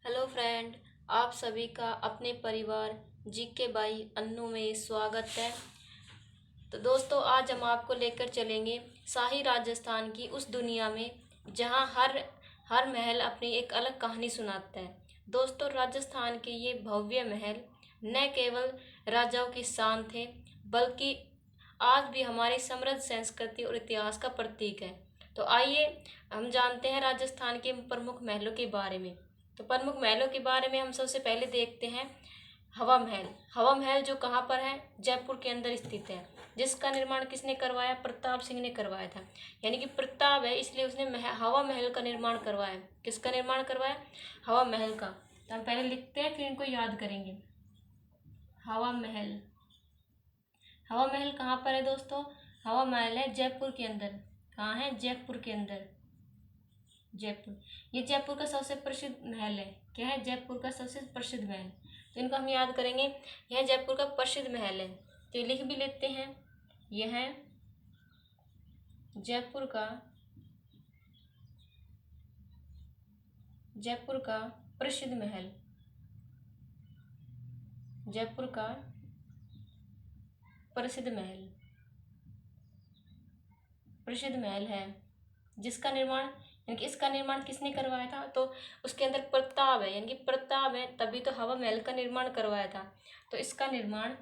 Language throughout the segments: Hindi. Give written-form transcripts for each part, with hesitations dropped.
हेलो फ्रेंड, आप सभी का अपने परिवार जीके बाई अन्नू में स्वागत है। तो दोस्तों, आज हम आपको लेकर चलेंगे शाही राजस्थान की उस दुनिया में जहां हर महल अपनी एक अलग कहानी सुनाता है। दोस्तों, राजस्थान के ये भव्य महल न केवल राजाओं की शान थे, बल्कि आज भी हमारी समृद्ध संस्कृति और इतिहास का प्रतीक है। तो आइए हम जानते हैं राजस्थान के प्रमुख महलों के बारे में। तो प्रमुख महलों के बारे में हम सबसे पहले देखते हैं हवा महल। हवा महल जो कहाँ पर है? जयपुर के अंदर स्थित है। जिसका निर्माण किसने करवाया? प्रताप सिंह ने करवाया था। यानी कि प्रताप है, इसलिए उसने हवा महल का निर्माण करवाया। किसका निर्माण करवाया? हवा महल का। तो हम पहले लिखते हैं, फिर इनको याद करेंगे। हवा महल। हवा महल कहाँ पर है दोस्तों? हवा महल है जयपुर के अंदर। कहाँ है? जयपुर के अंदर। जयपुर। ये जयपुर का सबसे प्रसिद्ध महल है। क्या है? जयपुर का सबसे प्रसिद्ध महल। तो इनको हम याद करेंगे। यह जयपुर का प्रसिद्ध महल है, तो लिख भी लेते हैं। यह है जयपुर का प्रसिद्ध महल। जयपुर का प्रसिद्ध महल है, जिसका निर्माण यानी कि इसका निर्माण किसने करवाया था? तो उसके अंदर प्रताप है, यानी कि प्रताप है, तभी तो हवा महल का निर्माण करवाया था। तो इसका निर्माण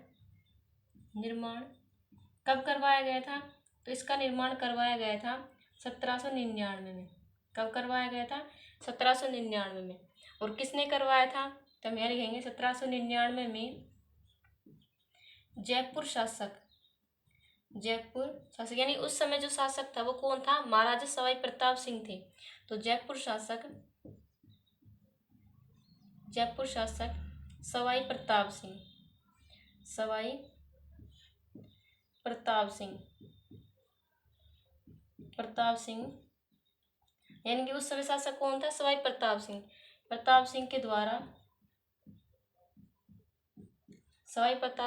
कब करवाया गया था? तो इसका निर्माण करवाया गया था 1799 में। कब करवाया गया था? 1799 में। और किसने करवाया था? तो हम यहाँ लिखेंगे 1799 में जयपुर शासक यानी उस समय जो शासक था वो कौन था? महाराजा सवाई प्रताप सिंह थे। तो जयपुर शासक सवाई प्रताप सिंह यानी कि उस समय शासक कौन था? सवाई प्रताप सिंह। सवाई प्रताप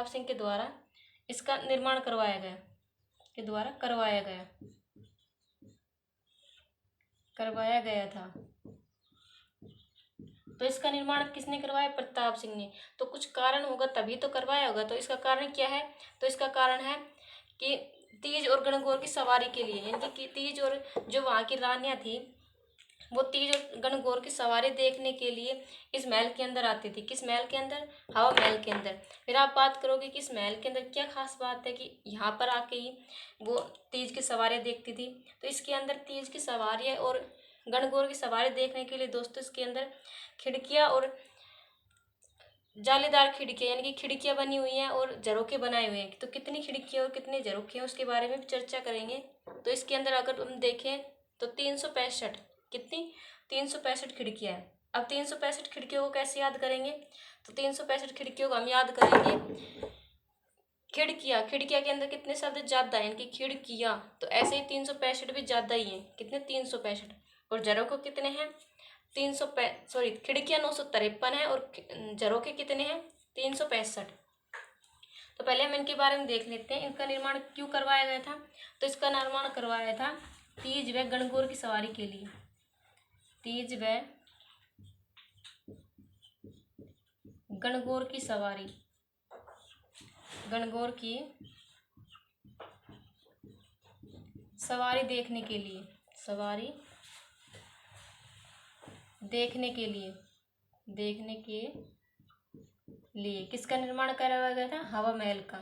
सिंह के द्वारा इसका निर्माण करवाया गया था। तो इसका निर्माण किसने करवाया? प्रताप सिंह ने। तो कुछ कारण होगा तभी तो करवाया होगा। तो इसका कारण क्या है? तो इसका कारण है कि तीज और गणगौर की सवारी के लिए, यानी कि तीज और जो वहाँ की रानियां थी वो तीज और गणगौर की सवारी देखने के लिए इस महल के अंदर आती थी। किस महल के अंदर? हवा महल के अंदर। फिर आप बात करोगे कि इस महल के अंदर क्या खास बात है कि यहाँ पर आके ही वो तीज की सवारियाँ देखती थी। तो इसके अंदर तीज की सवारियाँ और गणगौर की सवारी देखने के लिए दोस्तों इसके अंदर खिड़कियाँ और जालीदार खिड़कियाँ यानी कि खिड़कियाँ बनी हुई हैं और झरोखे बनाए हुए हैं। तो कितनी खिड़कियाँ और कितने झरोखे हैं उसके बारे में भी चर्चा करेंगे। तो इसके अंदर अगर हम देखें तो 365 कितनी 365 खिड़कियाँ हैं। अब 365 खिड़कियों को कैसे याद करेंगे? तो 365 खिड़कियों को हम याद करेंगे खिड़कियाँ के अंदर कितने शब्द ज्यादा है? इनकी खिड़कियाँ, तो ऐसे ही 365 भी ज्यादा ही है। कितने? 365। और झरोखे कितने हैं? खिड़कियाँ 953 है और झरोखे कितने हैं? 365। तो पहले हम इनके बारे में देख लेते हैं, इनका निर्माण क्यों करवाया गया था। तो इसका निर्माण करवाया था तीज व गणगौर की सवारी के लिए। तीज व गणगौर की सवारी देखने के लिए किसका निर्माण करवाया गया था? हवा महल का।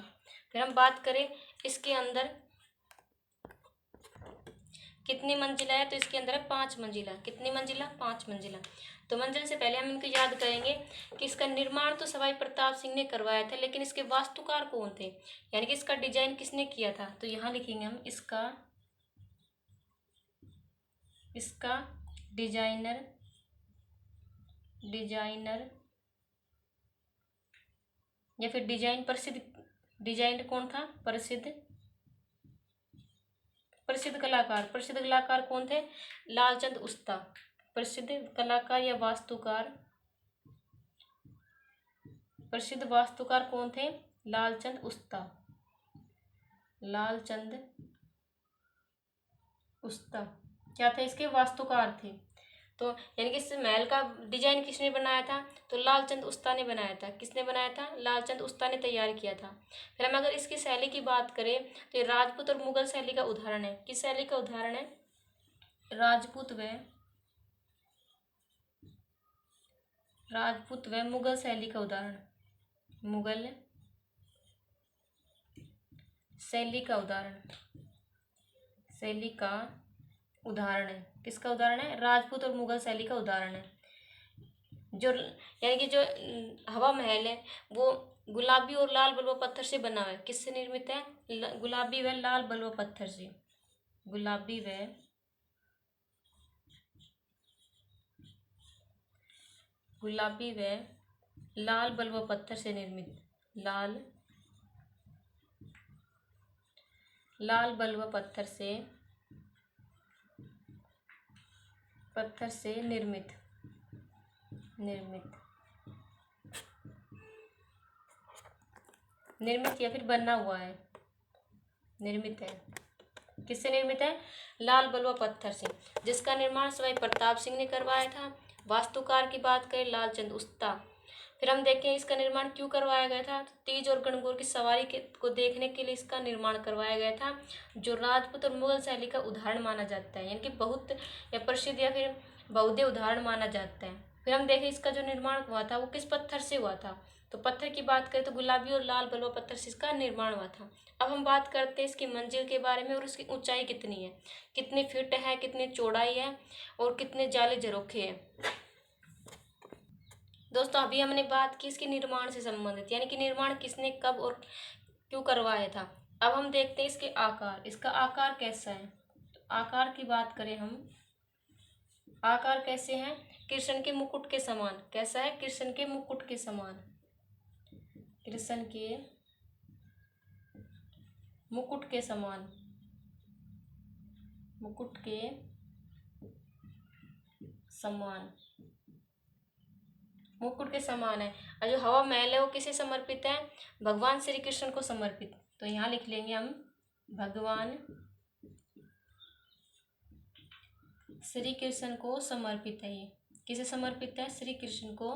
फिर हम बात करें इसके अंदर कितनी मंजिला है? तो इसके अंदर है 5 मंजिला। कितनी मंजिला? 5 मंजिला। तो मंजिल से पहले हम इनको याद करेंगे कि इसका निर्माण तो सवाई प्रताप सिंह ने करवाया था, लेकिन इसके वास्तुकार कौन थे, यानी कि इसका डिजाइन किसने किया था? तो यहाँ लिखेंगे हम इसका डिजाइनर या फिर डिजाइनर कौन था? प्रसिद्ध कलाकार कौन थे? लालचंद उस्ता। प्रसिद्ध कलाकार या वास्तुकार कौन थे? लालचंद उस्ता क्या थे? इसके वास्तुकार थे। तो यानी कि इस महल का डिजाइन किसने बनाया था? तो लालचंद उस्ता ने बनाया था। किसने बनाया था? लालचंद उस्ता ने तैयार किया था। फिर हम अगर इसकी शैली की बात करें तो ये राजपूत और मुगल शैली का उदाहरण है। किस शैली का उदाहरण है? राजपूत व मुगल शैली का उदाहरण। मुगल शैली का उदाहरण है। किसका उदाहरण है? राजपूत और मुगल शैली का उदाहरण है। जो यानी कि जो हवा महल है वो गुलाबी और लाल बलुआ पत्थर से बना हुआ है। किससे निर्मित है? गुलाबी व लाल बलुआ पत्थर से। गुलाबी व लाल बलुआ पत्थर से निर्मित। लाल बलुआ पत्थर से निर्मित या फिर बना हुआ है। निर्मित है। किससे निर्मित है? लाल बलुआ पत्थर से, जिसका निर्माण सवाई प्रताप सिंह ने करवाया था। वास्तुकार की बात करें लालचंद उस्ता। फिर हम देखें इसका निर्माण क्यों करवाया गया था। तीज और गणगौर की सवारी को देखने के लिए इसका निर्माण करवाया गया था, जो राजपूत और मुगल शैली का उदाहरण माना जाता है, यानी कि बहुत या प्रसिद्ध या फिर बहुदय उदाहरण माना जाता है। फिर हम देखें इसका जो निर्माण हुआ था वो किस पत्थर से हुआ था। तो पत्थर की बात करें तो गुलाबी और लाल बलुआ पत्थर से इसका निर्माण हुआ था। अब हम बात करते हैं इसकी मंजिल के बारे में और उसकी ऊंचाई कितनी है, कितने फीट है, कितनी चौड़ाई है और कितने जाले झरोखे हैं। दोस्तों अभी हमने बात की इसके निर्माण से संबंधित, यानी कि निर्माण किसने कब और क्यों करवाया था। अब हम देखते हैं इसके आकार। इसका आकार कैसा है? तो आकार की बात करें हम, आकार कैसे है? कृष्ण के मुकुट के समान। कैसा है? कृष्ण के मुकुट के समान। कृष्ण के मुकुट के समान। मुकुट के समान है। और जो हवा महल है वो किसे समर्पित है? भगवान श्री कृष्ण को समर्पित। तो यहाँ लिख लेंगे हम भगवान श्री कृष्ण को समर्पित है। ये किसे समर्पित है? श्री कृष्ण को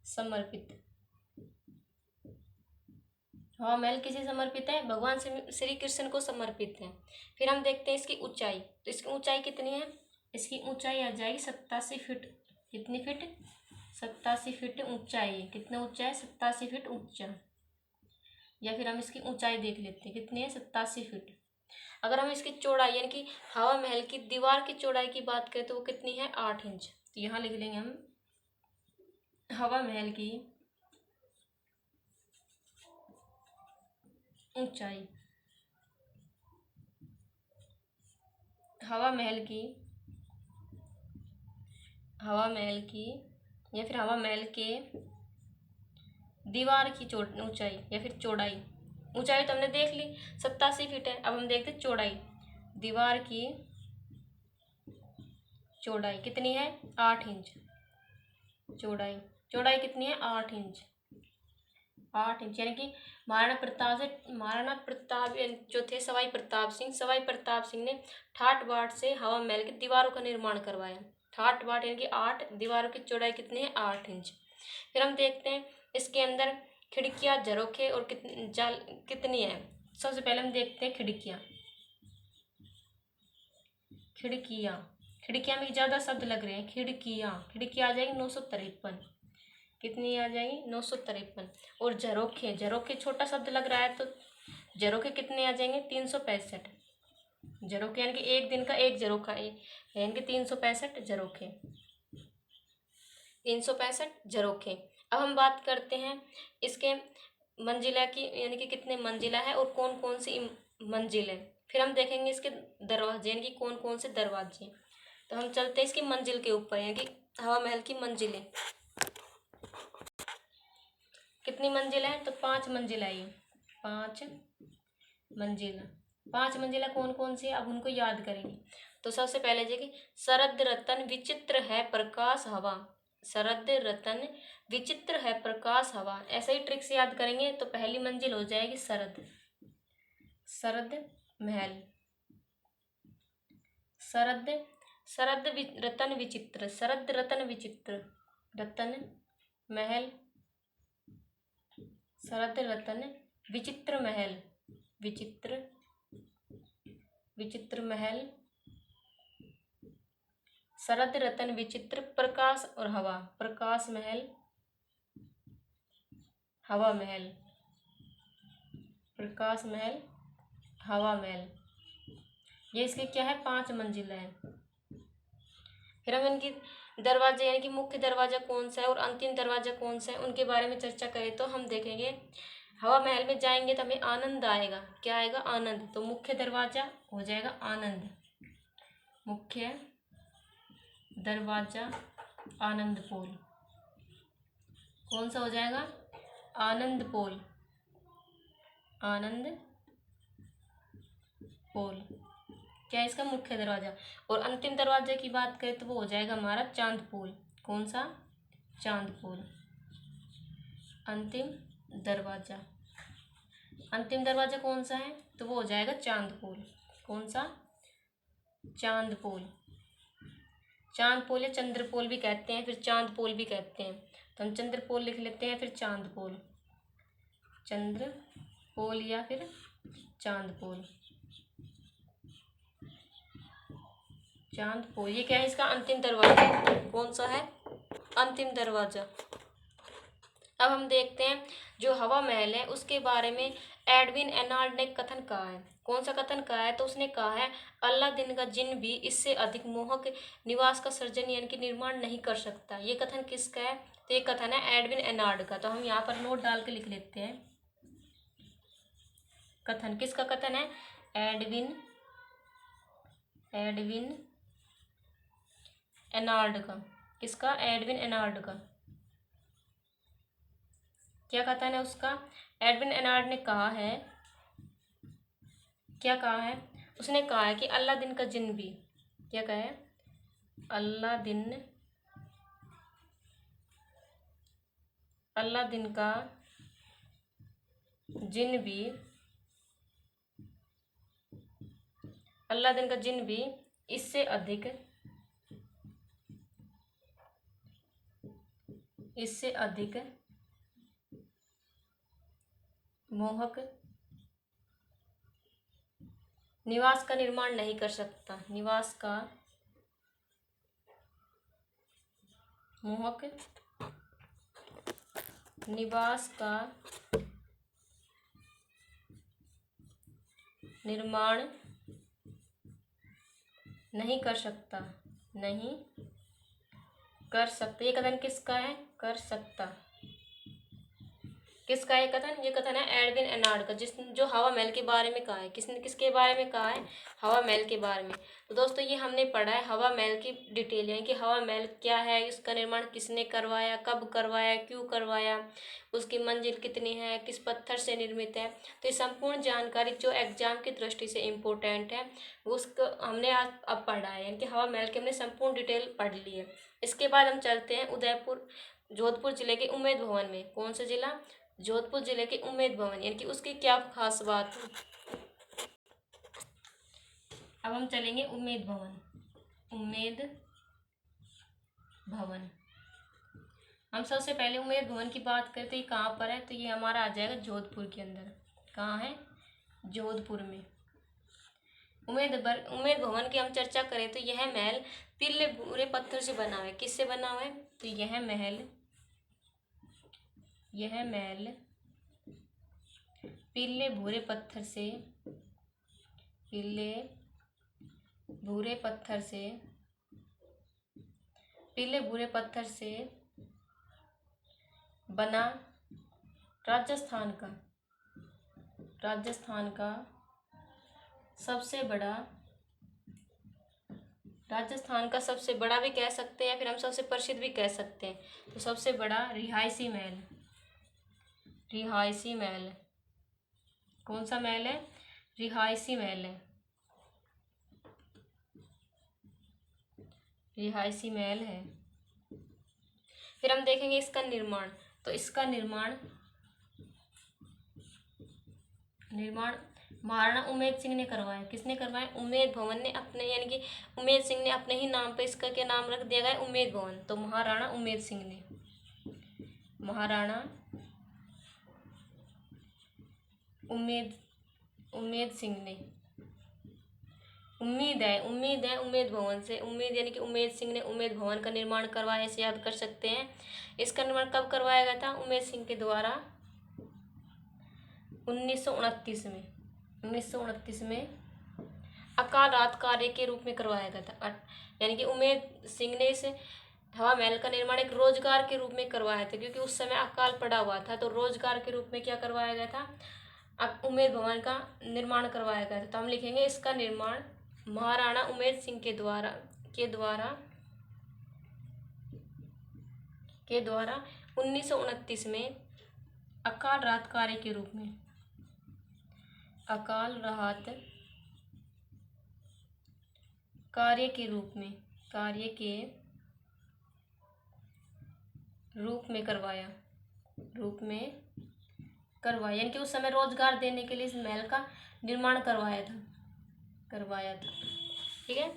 समर्पित। हवा महल किसे समर्पित है? भगवान श्री कृष्ण को समर्पित है। फिर हम देखते हैं इसकी ऊंचाई। तो इसकी ऊंचाई कितनी है? इसकी ऊंचाई आ जाएगी 87 फीट। कितनी फीट? 87 फीट ऊंचाई। कितना ऊंचा है? 87 फीट ऊंचा। या फिर हम इसकी ऊंचाई देख लेते हैं कितनी है? 87 फीट। अगर हम इसकी चौड़ाई यानी कि हवा महल की दीवार की चौड़ाई की बात करें तो वो कितनी है? 8 इंच। तो यहाँ लिख लेंगे हम हवा महल की ऊंचाई। हवा महल की या फिर हवा महल के दीवार की ऊंचाई या फिर चौड़ाई। ऊंचाई तो हमने देख ली 87 फीट है। अब हम देखते हैं चौड़ाई। दीवार की चौड़ाई कितनी है? 8 इंच। चौड़ाई कितनी है? 8 इंच। 8 इंच यानी कि महाराणा प्रताप जो थे सवाई प्रताप सिंह ने ठाठ बाट से हवा महल की दीवारों का निर्माण करवाया। ठाठ बाट यानी कि 8, दीवारों की चौड़ाई कितनी है? 8 इंच। फिर हम देखते हैं इसके अंदर खिड़कियां, झरोखे और कितनी है। सबसे पहले हम देखते हैं खिड़कियां में ज्यादा शब्द लग रहे हैं। खिड़कियां आ जाएगी 953। कितनी आ जाएगी? 953। और झरोखे छोटा शब्द लग रहा है तो झरोखे कितने आ जाएंगे? 365। झरोखे यानी कि एक दिन का एक झरोखा है, यानी कि 365 झरोखे। 365 झरोखे। अब हम बात करते हैं इसके मंजिला की, यानी कि कितने मंजिला है और कौन कौन सी मंजिल है। फिर हम देखेंगे इसके दरवाजे, यानी कि कौन कौन से दरवाजे। तो हम चलते हैं इसकी मंजिल के ऊपर, यानी कि हवा महल की मंजिलें। कितनी मंजिल है? तो 5 मंजिल है ये। 5 मंजिला कौन कौन सी है? अब उनको याद करेंगे। तो सबसे पहले देखिए, शरद रतन विचित्र है प्रकाश हवा। शरद रतन विचित्र है प्रकाश हवा। ऐसे ही ट्रिक से याद करेंगे तो पहली मंजिल हो जाएगी शरद महल। शरद रतन विचित्र, शरद रतन विचित्र, रतन महल, शरद रतन विचित्र महल, विचित्र, विचित्र महल, शरद रतन विचित्र, प्रकाश और हवा, प्रकाश महल, हवा महल, प्रकाश महल, हवा महल। ये इसके क्या है, 5 मंजिल है। फिर हम इनकी दरवाजे यानी कि मुख्य दरवाजा कौन सा है और अंतिम दरवाजा कौन सा है उनके बारे में चर्चा करें तो हम देखेंगे हवा महल में जाएंगे तो हमें आनंद आएगा। क्या आएगा, आनंद। तो मुख्य दरवाजा हो जाएगा आनंद, मुख्य दरवाजा आनंद पोल। कौन सा हो जाएगा, आनंद पोल, आनंद पोल क्या है इसका, मुख्य दरवाजा। और अंतिम दरवाजे की बात करें तो वो हो जाएगा हमारा चांद पोल। कौन सा, चांद पोल, अंतिम दरवाजा। अंतिम दरवाजा कौन सा है तो वो हो जाएगा चांद पोल। कौन सा, चांद पोल। चांद पोल या चंद्र पोल भी कहते हैं, फिर चांद पोल भी कहते हैं। तो हम चंद्र पोल लिख लेते हैं, फिर चांद पोल, चंद्र पोल या फिर चांद पोल, चांद पोल। ये क्या है इसका, अंतिम दरवाजा। कौन सा है, अंतिम दरवाजा। अब हम देखते हैं जो हवा महल है उसके बारे में एडविन एनाल्ड ने कथन कहा है। कौन सा कथन कहा है, तो उसने कहा है अल्लादीन का जिन भी इससे अधिक मोहक निवास का सृजन यानी कि निर्माण नहीं कर सकता। ये कथन किसका है, तो ये कथन है एडविन एनाल्ड का। तो हम यहाँ पर नोट डाल के लिख लेते हैं, कथन किसका कथन है, एडविन एनाल्ड का। किसका, एडविन एनाल्ड का। क्या कथन है उसका, एडविन एनाल्ड ने कहा है, क्या कहा है, उसने कहा है कि अल्लादीन का जिन भी, क्या कहा है, अल्लादीन का जिन भी, अल्लादीन का जिन भी इससे अधिक मोहक निवास का निर्माण नहीं कर सकता। निवास का मोहक निवास का निर्माण नहीं कर सकता, नहीं कर सकता। ये कथन किसका है, कर सकता। किसका ये कथन, ये कथन है एडविन एनाल्ड का, जो हवा महल के बारे में कहा है। किसने, किसके बारे में कहा है, हवा महल के बारे में। तो दोस्तों ये हमने पढ़ा है हवा महल की डिटेल, यानी कि हवा महल क्या है, इसका निर्माण किसने करवाया, कब करवाया, क्यों करवाया, उसकी मंजिल कितनी है, किस पत्थर से निर्मित है। तो ये संपूर्ण जानकारी जो एग्जाम की दृष्टि से इम्पोर्टेंट है उसको हमने आज अब पढ़ा है, यानी कि हवा महल की हमने संपूर्ण डिटेल पढ़ ली है। इसके बाद हम चलते हैं जोधपुर जिले के उम्मेद भवन में। कौन सा जिला, जोधपुर जिले के उम्मेद भवन, यानी कि उसकी क्या खास बात है। अब हम चलेंगे उम्मेद भवन। उम्मेद भवन, हम सबसे पहले उम्मेद भवन की बात करें तो ये कहाँ पर है, तो ये हमारा आ जाएगा जोधपुर के अंदर। कहाँ है, जोधपुर में। उम्मेद भवन की हम चर्चा करें तो यह महल पीले भूरे पत्थर से बना हुआ है। किससे बना हुआ है, तो यह महल पीले भूरे पत्थर से बना राजस्थान का सबसे बड़ा भी कह सकते हैं, फिर हम सबसे प्रसिद्ध भी कह सकते हैं। तो सबसे बड़ा रिहायशी महल, कौन सा महल है, रिहायशी महल है, रिहायशी महल है। फिर हम देखेंगे इसका निर्माण, तो इसका निर्माण महाराणा उमेद सिंह ने करवाया। किसने करवाया? उमेद भवन ने अपने, यानी कि उमेद सिंह ने अपने ही नाम पे इसका क्या नाम रख दिया गया? उमेद भवन। तो महाराणा उमेद सिंह ने, महाराणा उमेद उमेद सिंह ने, उम्मीद है उमेद भवन से, उम्मीद यानी कि उमेद सिंह ने उमेद भवन का निर्माण करवाया, इसे याद कर सकते हैं। इसका निर्माण कब करवाया गया था? उमेद सिंह के द्वारा 1929 में, 1929 में अकाल रात कार्य के रूप में करवाया गया था। यानी कि उमेद सिंह ने इस हवा महल का निर्माण एक रोजगार के रूप में करवाया था, क्योंकि उस समय अकाल पड़ा हुआ था, तो रोजगार के रूप में क्या करवाया गया था? अब उमेद भवन का निर्माण करवाया गया था। तो हम लिखेंगे इसका निर्माण महाराणा उमेद सिंह के द्वारा के द्वारा के द्वारा 1929 में अकाल राहत कार्य के रूप में, अकाल राहत कार्य के रूप में, करवाया, यानी कि उस समय रोजगार देने के लिए इस महल का निर्माण करवाया था। ठीक है।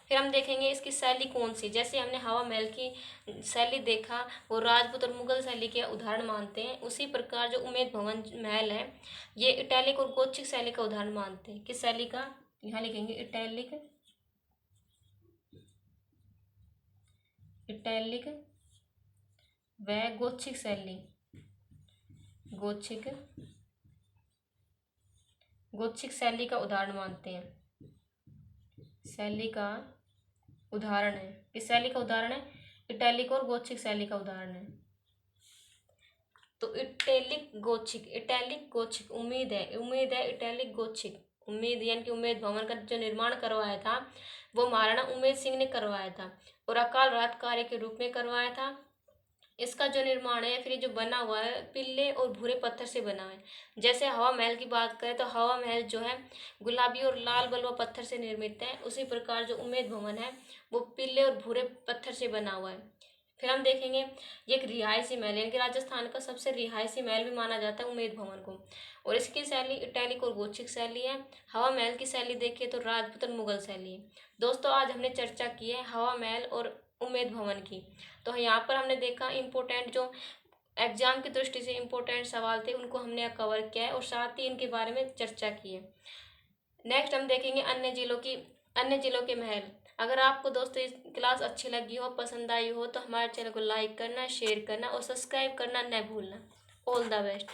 फिर हम देखेंगे इसकी शैली कौन सी। जैसे हमने हवा महल की शैली देखा, वो राजपूत और मुगल शैली के उदाहरण मानते हैं, उसी प्रकार जो उमेद भवन महल है, ये इटैलिक और गोथिक शैली का उदाहरण मानते हैं। किस शैली का? यहाँ लिखेंगे इटैलिक व गोथिक शैली, गोथिक शैली का उदाहरण मानते हैं। शैली का उदाहरण है, किस शैली का उदाहरण है? इटैलिक और गोथिक शैली का उदाहरण है। तो इटैलिक गोथिक उम्मीद है इटैलिक गोथिक, उम्मीद यानी कि उमेद भवन का जो निर्माण करवाया था वो महाराणा उमेद सिंह ने करवाया था और अकाल राहत कार्य के रूप में करवाया था। इसका जो निर्माण है, फिर जो बना हुआ है, पीले और भूरे पत्थर से बना है। जैसे हवा महल की बात करें तो हवा महल जो है गुलाबी और लाल बलुआ पत्थर से निर्मित है, उसी प्रकार जो उमेद भवन है वो पीले और भूरे पत्थर से बना हुआ है। फिर हम देखेंगे ये एक रिहायशी महल, यानी कि राजस्थान का सबसे रिहायशी महल भी माना जाता है उमेद भवन को, और इसकी शैली इटैलिक और गोथिक शैली है। हवा महल की शैली देखिए तो राजपूत और मुगल शैली है। दोस्तों, आज हमने चर्चा की है हवा महल और उमेद भवन की। तो यहाँ पर हमने देखा इम्पोर्टेंट जो एग्जाम की दृष्टि से इम्पोर्टेंट सवाल थे उनको हमने कवर किया है और साथ ही इनके बारे में चर्चा की है। नेक्स्ट हम देखेंगे अन्य जिलों के महल। अगर आपको दोस्तों इस क्लास अच्छी लगी हो, पसंद आई हो, तो हमारे चैनल को लाइक करना, शेयर करना और सब्सक्राइब करना न भूलना। All the best.